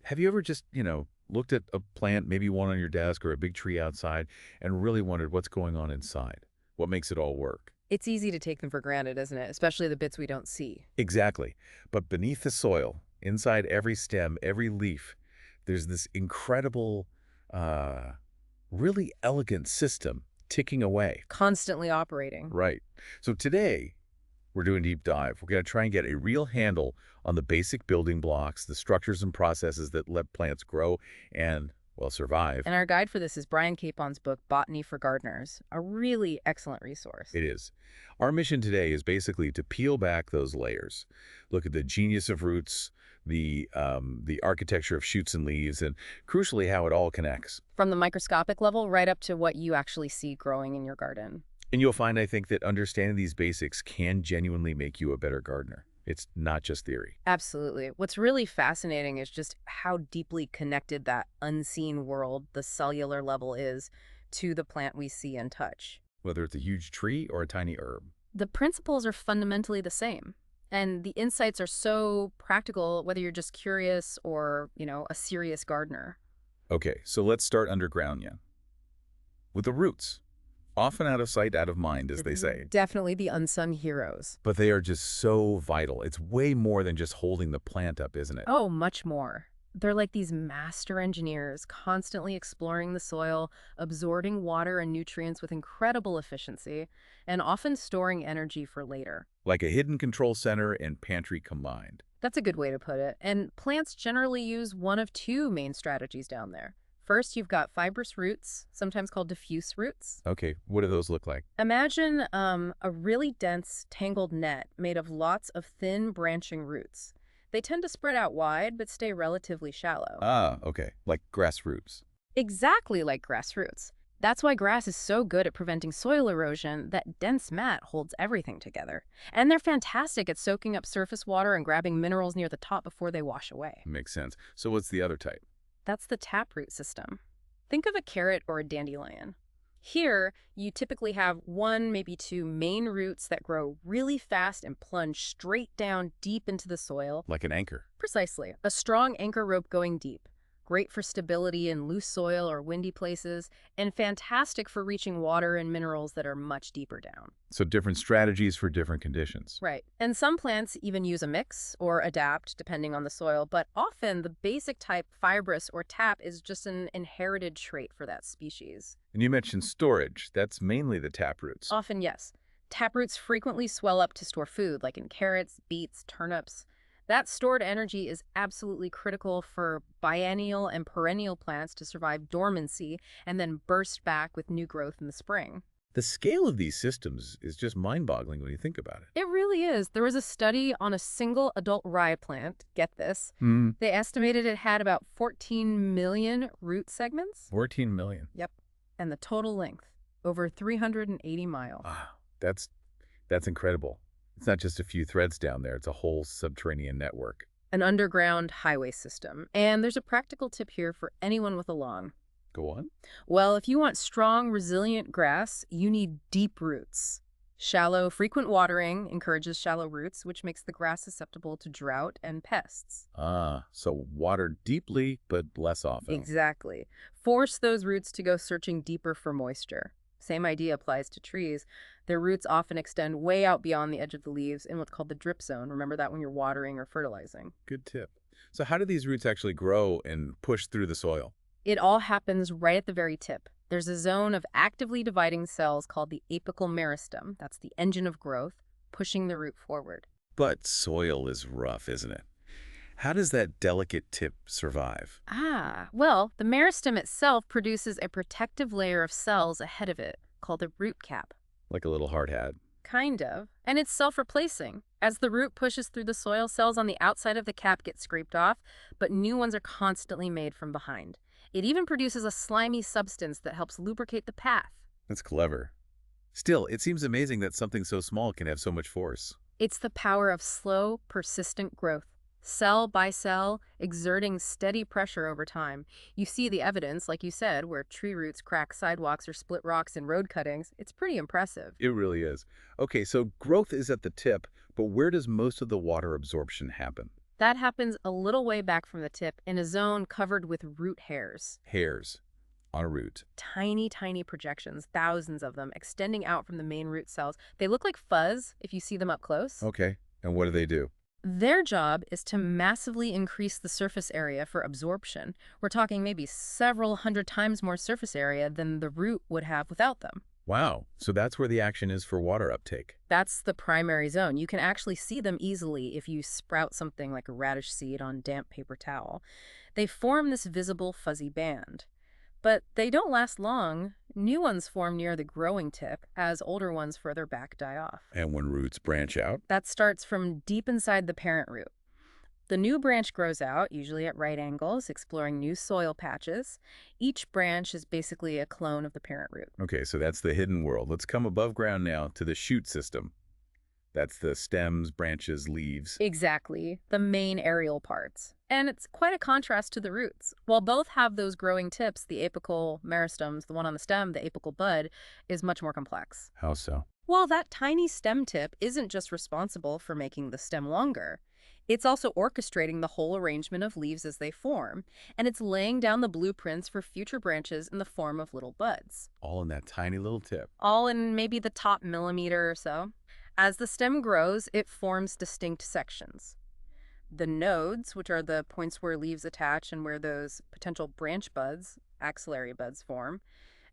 Have you ever just, looked at a plant, maybe one on your desk or a big tree outside, and really wondered what's going on inside? What makes it all work? It's easy to take them for granted, isn't it? Especially the bits we don't see. Exactly. But beneath the soil, inside every stem, every leaf, there's this incredible, uh, really elegant system ticking away. Constantly operating. Right. So today, we're doing a deep dive. We're going to try and get a real handle on the basic building blocks, the structures and processes that let plants grow and, well, survive. And our guide for this is Brian Capon's book, Botany for Gardeners, a really excellent resource. It is. Our mission today is basically to peel back those layers, look at the genius of roots, the architecture of shoots and leaves, and crucially, how it all connects. From the microscopic level right up to what you actually see growing in your garden. And you'll find, I think, that understanding these basics can genuinely make you a better gardener. It's not just theory. Absolutely. What's really fascinating is just how deeply connected that unseen world, the cellular level, is to the plant we see and touch. Whether it's a huge tree or a tiny herb. The principles are fundamentally the same. And the insights are so practical, whether you're just curious or, a serious gardener. Okay, so let's start underground, yeah. With the roots. Often out of sight, out of mind, as they say. Definitely the unsung heroes. But they are just so vital. It's way more than just holding the plant up, isn't it? Oh, much more. They're like these master engineers, constantly exploring the soil, absorbing water and nutrients with incredible efficiency, and often storing energy for later. Like a hidden control center and pantry combined. That's a good way to put it. And plants generally use one of two main strategies down there. First, you've got fibrous roots, sometimes called diffuse roots. Okay, what do those look like? Imagine a really dense, tangled net made of lots of thin, branching roots. They tend to spread out wide, but stay relatively shallow. Ah, okay, like grass roots. Exactly like grass roots. That's why grass is so good at preventing soil erosion. That dense mat holds everything together. And they're fantastic at soaking up surface water and grabbing minerals near the top before they wash away. Makes sense. So what's the other type? That's the taproot system. Think of a carrot or a dandelion. Here, you typically have one, maybe two main roots that grow really fast and plunge straight down deep into the soil. Like an anchor. Precisely. A strong anchor rope going deep. Great for stability in loose soil or windy places, and fantastic for reaching water and minerals that are much deeper down. So different strategies for different conditions. Right. And some plants even use a mix or adapt depending on the soil, but often the basic type, fibrous or tap, is just an inherited trait for that species. And you mentioned storage. That's mainly the taproots. Often, yes. Taproots frequently swell up to store food, like in carrots, beets, turnips. That stored energy is absolutely critical for biennial and perennial plants to survive dormancy and then burst back with new growth in the spring. The scale of these systems is just mind-boggling when you think about it. It really is. There was a study on a single adult rye plant. Get this. They estimated it had about 14 million root segments. 14 million. Yep. And the total length, over 380 miles. Wow, that's incredible. It's not just a few threads down there. It's a whole subterranean network. An underground highway system. And there's a practical tip here for anyone with a lawn. Go on. Well, if you want strong, resilient grass, you need deep roots. Shallow, frequent watering encourages shallow roots, which makes the grass susceptible to drought and pests. Ah, so water deeply, but less often. Exactly. Force those roots to go searching deeper for moisture. Same idea applies to trees. Their roots often extend way out beyond the edge of the leaves in what's called the drip zone. Remember that when you're watering or fertilizing. Good tip. So how do these roots actually grow and push through the soil? It all happens right at the very tip. There's a zone of actively dividing cells called the apical meristem. That's the engine of growth, pushing the root forward. But soil is rough, isn't it? How does that delicate tip survive? Well, the meristem itself produces a protective layer of cells ahead of it, called the root cap. Like a little hard hat. Kind of. And it's self-replacing. As the root pushes through the soil, cells on the outside of the cap get scraped off, but new ones are constantly made from behind. It even produces a slimy substance that helps lubricate the path. That's clever. Still, it seems amazing that something so small can have so much force. It's the power of slow, persistent growth. Cell by cell, exerting steady pressure over time. You see the evidence, like you said, where tree roots crack sidewalks or split rocks in road cuttings. It's pretty impressive. It really is. Okay, so growth is at the tip, but where does most of the water absorption happen? That happens a little way back from the tip in a zone covered with root hairs. Hairs on a root. Tiny, tiny projections, thousands of them, extending out from the main root cells. They look like fuzz if you see them up close. Okay, and what do they do? Their job is to massively increase the surface area for absorption. We're talking maybe several hundred times more surface area than the root would have without them. Wow, so that's where the action is for water uptake. That's the primary zone. You can actually see them easily if you sprout something like a radish seed on damp paper towel. They form this visible fuzzy band. But they don't last long. New ones form near the growing tip as older ones further back die off. And when roots branch out? That starts from deep inside the parent root. The new branch grows out, usually at right angles, exploring new soil patches. Each branch is basically a clone of the parent root. Okay, so that's the hidden world. Let's come above ground now to the shoot system. That's the stems, branches, leaves. Exactly, the main aerial parts. And it's quite a contrast to the roots. While both have those growing tips, the apical meristems, the one on the stem, the apical bud, is much more complex. How so? Well, that tiny stem tip isn't just responsible for making the stem longer. It's also orchestrating the whole arrangement of leaves as they form, and it's laying down the blueprints for future branches in the form of little buds. All in that tiny little tip. All in maybe the top millimeter or so. As the stem grows, it forms distinct sections. The nodes, which are the points where leaves attach and where those potential branch buds, axillary buds, form,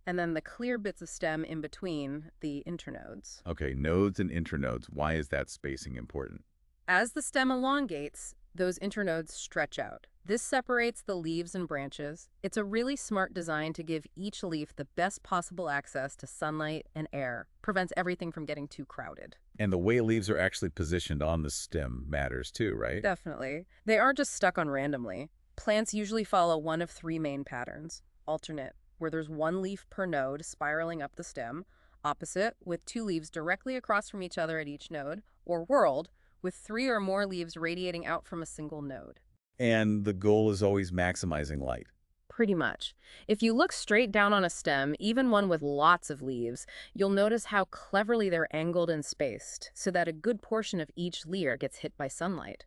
and then the clear bits of stem in between, the internodes. Okay, nodes and internodes. Why is that spacing important? As the stem elongates, those internodes stretch out. This separates the leaves and branches. It's a really smart design to give each leaf the best possible access to sunlight and air. Prevents everything from getting too crowded. And the way leaves are actually positioned on the stem matters too, right? Definitely. They aren't just stuck on randomly. Plants usually follow one of three main patterns. Alternate, where there's one leaf per node spiraling up the stem. Opposite, with two leaves directly across from each other at each node. Or whorled, with three or more leaves radiating out from a single node. And the goal is always maximizing light. Pretty much. If you look straight down on a stem, even one with lots of leaves, you'll notice how cleverly they're angled and spaced, so that a good portion of each layer gets hit by sunlight.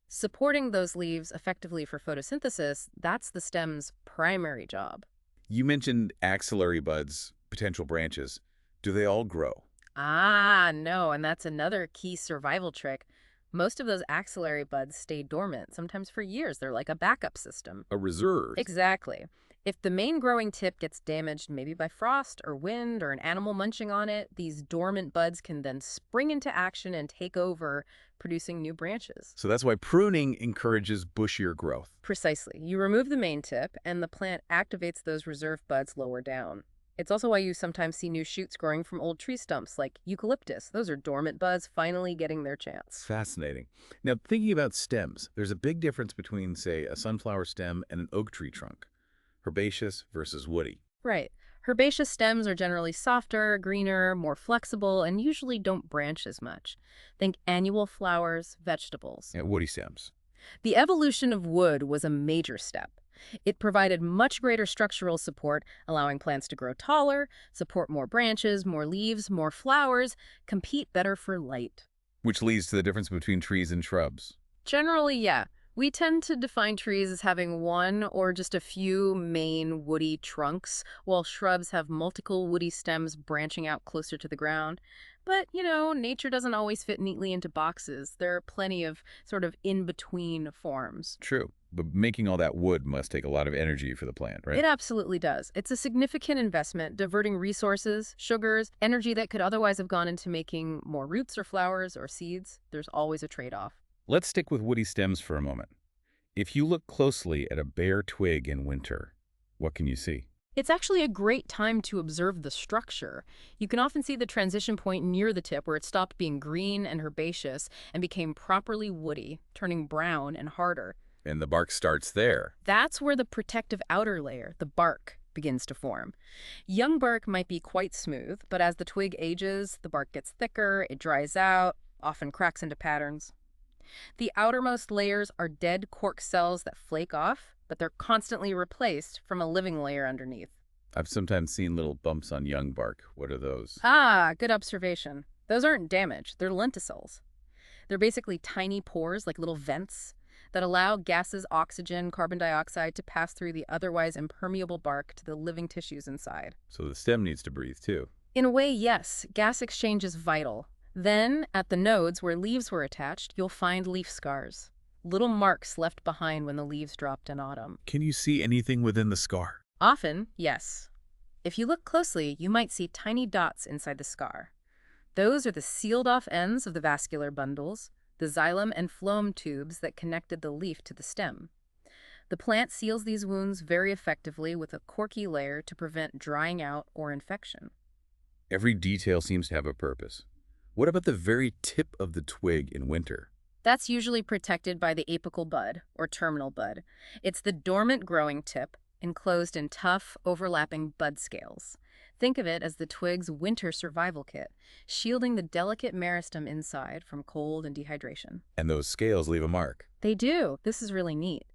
Supporting those leaves effectively for photosynthesis, that's the stem's primary job. You mentioned axillary buds, potential branches. Do they all grow? Ah, no, and that's another key survival trick. Most of those axillary buds stay dormant, sometimes for years. They're like a backup system. A reserve. Exactly. If the main growing tip gets damaged, maybe by frost or wind or an animal munching on it, these dormant buds can then spring into action and take over, producing new branches. So that's why pruning encourages bushier growth. Precisely. You remove the main tip, and the plant activates those reserve buds lower down. It's also why you sometimes see new shoots growing from old tree stumps, like eucalyptus. Those are dormant buds finally getting their chance. Fascinating. Now, thinking about stems, there's a big difference between, say, a sunflower stem and an oak tree trunk. Herbaceous versus woody. Right. Herbaceous stems are generally softer, greener, more flexible, and usually don't branch as much. Think annual flowers, vegetables. And woody stems. The evolution of wood was a major step. It provided much greater structural support, allowing plants to grow taller, support more branches, more leaves, more flowers, compete better for light. Which leads to the difference between trees and shrubs. Generally, yeah. We tend to define trees as having one or just a few main woody trunks, while shrubs have multiple woody stems branching out closer to the ground. But, nature doesn't always fit neatly into boxes. There are plenty of sort of in-between forms. True. But making all that wood must take a lot of energy for the plant, right? It absolutely does. It's a significant investment, diverting resources, sugars, energy that could otherwise have gone into making more roots or flowers or seeds. There's always a trade-off. Let's stick with woody stems for a moment. If you look closely at a bare twig in winter, what can you see? It's actually a great time to observe the structure. You can often see the transition point near the tip where it stopped being green and herbaceous and became properly woody, turning brown and harder. And the bark starts there. That's where the protective outer layer, the bark, begins to form. Young bark might be quite smooth, but as the twig ages, the bark gets thicker, it dries out, often cracks into patterns. The outermost layers are dead cork cells that flake off, but they're constantly replaced from a living layer underneath. I've sometimes seen little bumps on young bark. What are those? Ah, good observation. Those aren't damage, they're lenticels. They're basically tiny pores, like little vents. that allow gases, oxygen, carbon dioxide to pass through the otherwise impermeable bark to the living tissues inside. So the stem needs to breathe too. In a way, yes, gas exchange is vital. Then, at the nodes where leaves were attached, you'll find leaf scars. Little marks left behind when the leaves dropped in autumn. Can you see anything within the scar? Often, yes. If you look closely, you might see tiny dots inside the scar. Those are the sealed-off ends of the vascular bundles, the xylem and phloem tubes that connected the leaf to the stem. The plant seals these wounds very effectively with a corky layer to prevent drying out or infection. Every detail seems to have a purpose. What about the very tip of the twig in winter? That's usually protected by the apical bud, or terminal bud. It's the dormant growing tip, enclosed in tough, overlapping bud scales. Think of it as the twig's winter survival kit, shielding the delicate meristem inside from cold and dehydration. And those scales leave a mark. They do. This is really neat.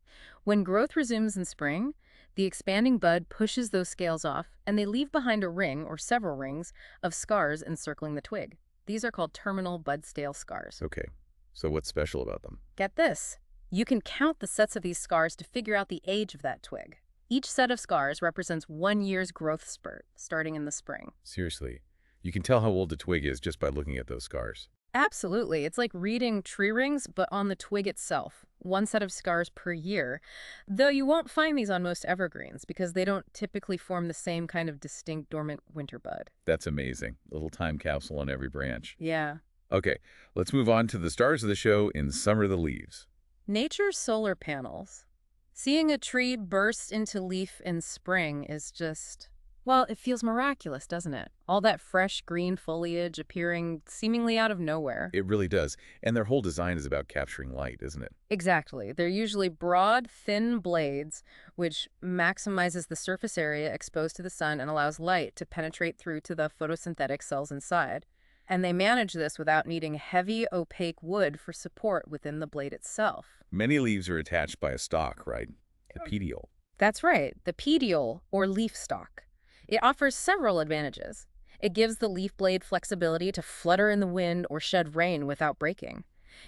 When growth resumes in spring, the expanding bud pushes those scales off, and they leave behind a ring, or several rings, of scars encircling the twig. These are called terminal bud scale scars. Okay, so what's special about them? Get this. You can count the sets of these scars to figure out the age of that twig. Each set of scars represents 1 year's growth spurt, starting in the spring. Seriously, you can tell how old a twig is just by looking at those scars. Absolutely. It's like reading tree rings, but on the twig itself. 1 set of scars per year. Though you won't find these on most evergreens because they don't typically form the same kind of distinct dormant winter bud. That's amazing. Little time capsule on every branch. Yeah. Okay, let's move on to the stars of the show in Summer the Leaves. Nature's solar panels. Seeing a tree burst into leaf in spring is just, well, it feels miraculous, doesn't it? All that fresh green foliage appearing seemingly out of nowhere. It really does. And their whole design is about capturing light, isn't it? Exactly. They're usually broad, thin blades, which maximizes the surface area exposed to the sun and allows light to penetrate through to the photosynthetic cells inside. And they manage this without needing heavy, opaque wood for support within the blade itself. Many leaves are attached by a stalk, right? The petiole. That's right, the petiole, or leaf stalk. It offers several advantages. It gives the leaf blade flexibility to flutter in the wind or shed rain without breaking.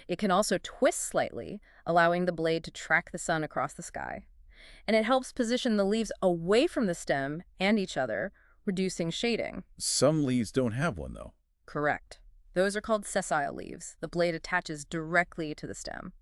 It can also twist slightly, allowing the blade to track the sun across the sky. And it helps position the leaves away from the stem and each other, reducing shading. Some leaves don't have one, though. Correct. Those are called sessile leaves. The blade attaches directly to the stem.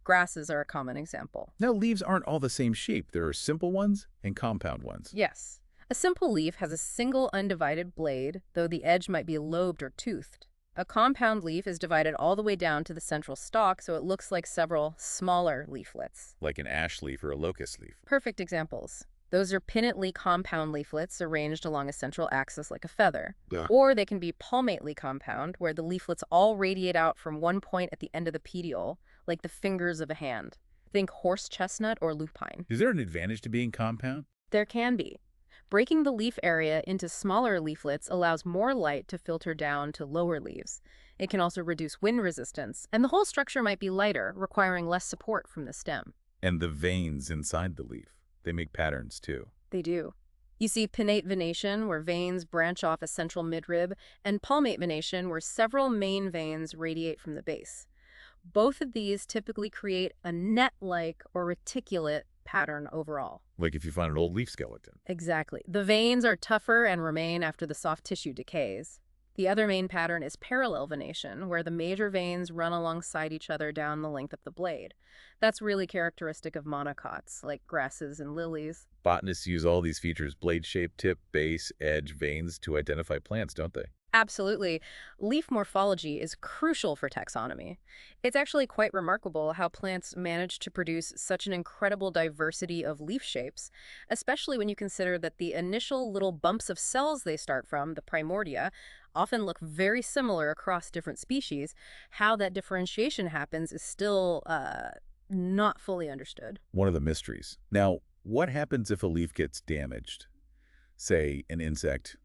Grasses are a common example. Now, leaves aren't all the same shape. There are simple ones and compound ones. Yes. A simple leaf has a single undivided blade, though the edge might be lobed or toothed. A compound leaf is divided all the way down to the central stalk, so it looks like several smaller leaflets. Like an ash leaf or a locust leaf. Perfect examples. Those are pinnately compound leaflets arranged along a central axis like a feather. Yeah. Or they can be palmately compound, where the leaflets all radiate out from one point at the end of the petiole, like the fingers of a hand. Think horse chestnut or lupine. Is there an advantage to being compound? There can be. Breaking the leaf area into smaller leaflets allows more light to filter down to lower leaves. It can also reduce wind resistance, and the whole structure might be lighter, requiring less support from the stem. And the veins inside the leaf. They make patterns, too. They do. You see pinnate venation, where veins branch off a central midrib, and palmate venation, where several main veins radiate from the base. Both of these typically create a net-like or reticulate pattern overall. Like if you find an old leaf skeleton. Exactly. The veins are tougher and remain after the soft tissue decays. The other main pattern is parallel venation, where the major veins run alongside each other down the length of the blade. That's really characteristic of monocots, like grasses and lilies. Botanists use all these features, blade shape, tip, base, edge, veins, to identify plants, don't they? Absolutely. Leaf morphology is crucial for taxonomy. It's actually quite remarkable how plants manage to produce such an incredible diversity of leaf shapes, especially when you consider that the initial little bumps of cells they start from, the primordia, often look very similar across different species. How that differentiation happens is still not fully understood. One of the mysteries. Now, what happens if a leaf gets damaged? Say, an insect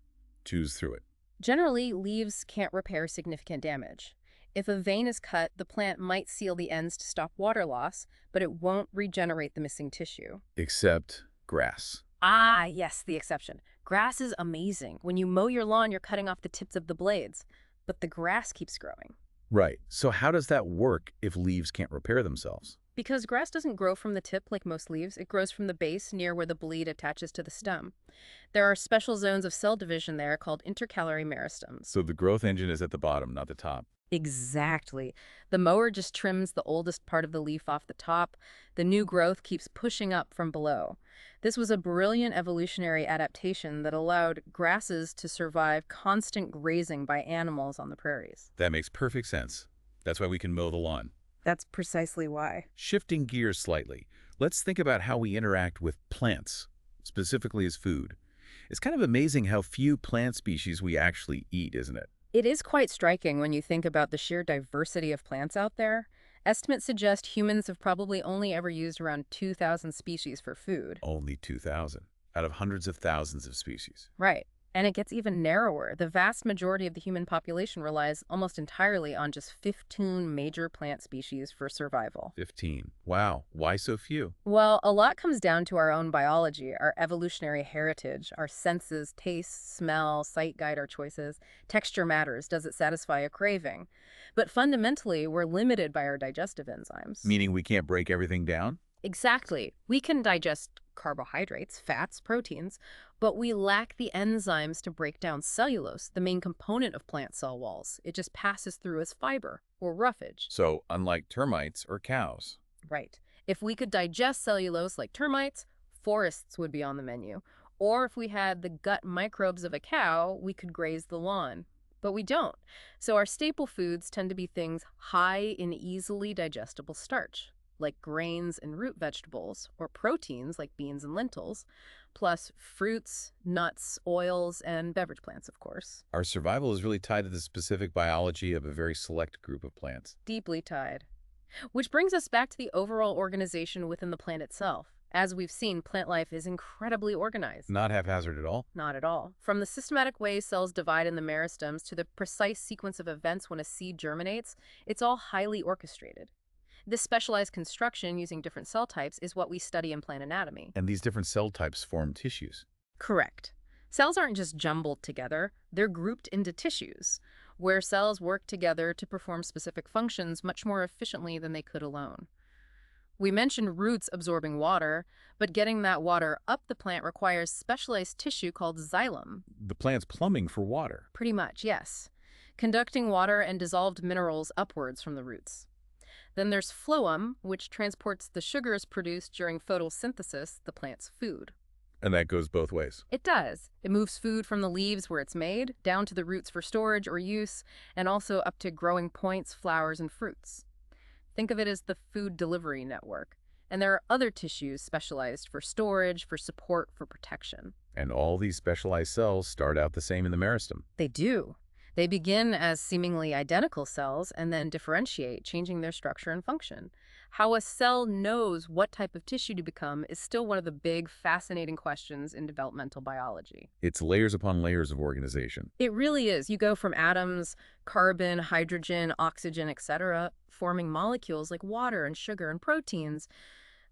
chews through it. Generally, leaves can't repair significant damage. If a vein is cut, the plant might seal the ends to stop water loss, but it won't regenerate the missing tissue. Except grass. Ah, yes, the exception. Grass is amazing. When you mow your lawn, you're cutting off the tips of the blades, but the grass keeps growing. Right. So how does that work if leaves can't repair themselves? Because grass doesn't grow from the tip like most leaves, it grows from the base near where the blade attaches to the stem. There are special zones of cell division there called intercalary meristems. So the growth engine is at the bottom, not the top. Exactly. The mower just trims the oldest part of the leaf off the top. The new growth keeps pushing up from below. This was a brilliant evolutionary adaptation that allowed grasses to survive constant grazing by animals on the prairies. That makes perfect sense. That's why we can mow the lawn. That's precisely why. Shifting gears slightly, let's think about how we interact with plants, specifically as food. It's kind of amazing how few plant species we actually eat, isn't it? It is quite striking when you think about the sheer diversity of plants out there. Estimates suggest humans have probably only ever used around 2,000 species for food. Only 2,000 out of hundreds of thousands of species. Right. And it gets even narrower. The vast majority of the human population relies almost entirely on just 15 major plant species for survival. 15. Wow. Why so few? Well, a lot comes down to our own biology, our evolutionary heritage, our senses, taste, smell, sight guide our choices. Texture matters. Does it satisfy a craving? But fundamentally, we're limited by our digestive enzymes. Meaning we can't break everything down? Exactly. We can digest carbohydrates, fats, proteins, but we lack the enzymes to break down cellulose, the main component of plant cell walls. It just passes through as fiber or roughage. So, unlike termites or cows. Right. If we could digest cellulose like termites, forests would be on the menu. Or if we had the gut microbes of a cow, we could graze the lawn. But we don't. So our staple foods tend to be things high in easily digestible starch, like grains and root vegetables, or proteins like beans and lentils, plus fruits, nuts, oils, and beverage plants, of course. Our survival is really tied to the specific biology of a very select group of plants. Deeply tied. Which brings us back to the overall organization within the plant itself. As we've seen, plant life is incredibly organized. Not haphazard at all? Not at all. From the systematic way cells divide in the meristems to the precise sequence of events when a seed germinates, it's all highly orchestrated. This specialized construction using different cell types is what we study in plant anatomy. And these different cell types form tissues. Correct. Cells aren't just jumbled together, they're grouped into tissues, where cells work together to perform specific functions much more efficiently than they could alone. We mentioned roots absorbing water, but getting that water up the plant requires specialized tissue called xylem. The plant's plumbing for water. Pretty much, yes. Conducting water and dissolved minerals upwards from the roots. Then there's phloem, which transports the sugars produced during photosynthesis, the plant's food. And that goes both ways. It does. It moves food from the leaves where it's made, down to the roots for storage or use, and also up to growing points, flowers, and fruits. Think of it as the food delivery network. And there are other tissues specialized for storage, for support, for protection. And all these specialized cells start out the same in the meristem. They do. They begin as seemingly identical cells and then differentiate, changing their structure and function. How a cell knows what type of tissue to become is still one of the big, fascinating questions in developmental biology. It's layers upon layers of organization. It really is. You go from atoms, carbon, hydrogen, oxygen, etc., forming molecules like water and sugar and proteins.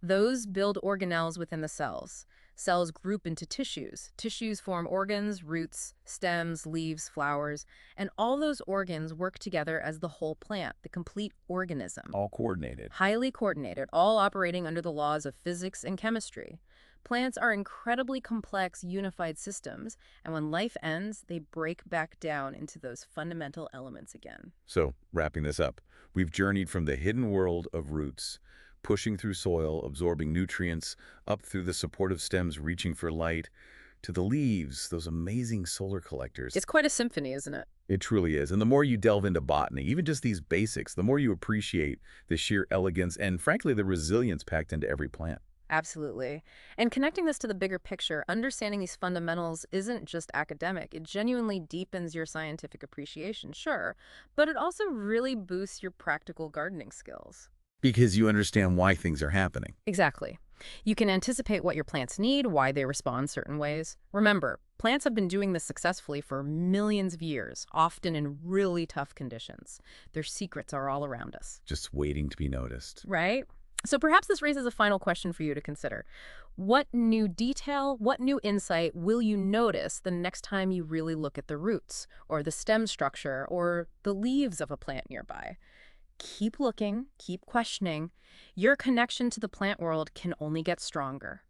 Those build organelles within the cells. Cells group into tissues. Tissues form organs, roots, stems, leaves, flowers, and all those organs work together as the whole plant, the complete organism. All coordinated. Highly coordinated, all operating under the laws of physics and chemistry. Plants are incredibly complex, unified systems, and when life ends, they break back down into those fundamental elements again. So, wrapping this up, we've journeyed from the hidden world of roots, pushing through soil, absorbing nutrients, up through the supportive stems reaching for light, to the leaves, those amazing solar collectors. It's quite a symphony, isn't it? It truly is. And the more you delve into botany, even just these basics, the more you appreciate the sheer elegance and, frankly, the resilience packed into every plant. Absolutely. And connecting this to the bigger picture, understanding these fundamentals isn't just academic. It genuinely deepens your scientific appreciation, sure, but it also really boosts your practical gardening skills. Because you understand why things are happening. Exactly. You can anticipate what your plants need, why they respond certain ways. Remember, plants have been doing this successfully for millions of years, often in really tough conditions. Their secrets are all around us. Just waiting to be noticed. Right? So perhaps this raises a final question for you to consider. What new detail, what new insight will you notice the next time you really look at the roots, or the stem structure, or the leaves of a plant nearby? Keep looking, keep questioning. Your connection to the plant world can only get stronger.